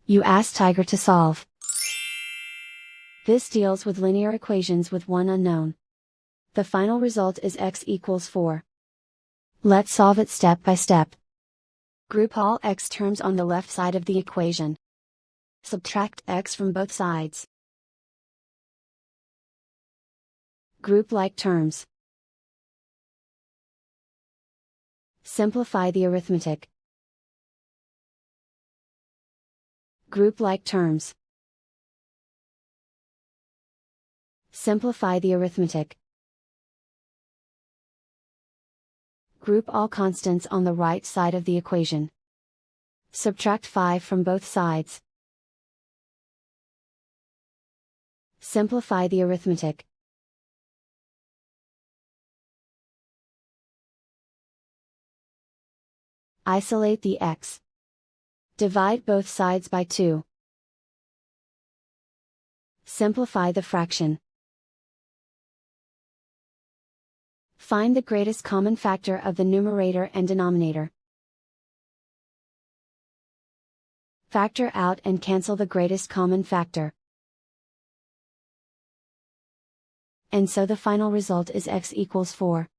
You ask Tiger to solve. This deals with linear equations with one unknown. The final result is x equals 4. Let's solve it step by step. Group all x terms on the left side of the equation. Subtract x from both sides. Group like terms. Simplify the arithmetic. Group like terms. Simplify the arithmetic. Group all constants on the right side of the equation. Subtract 5 from both sides. Simplify the arithmetic. Isolate the x. Divide both sides by 2. Simplify the fraction. Find the greatest common factor of the numerator and denominator. Factor out and cancel the greatest common factor. And so the final result is x equals 4.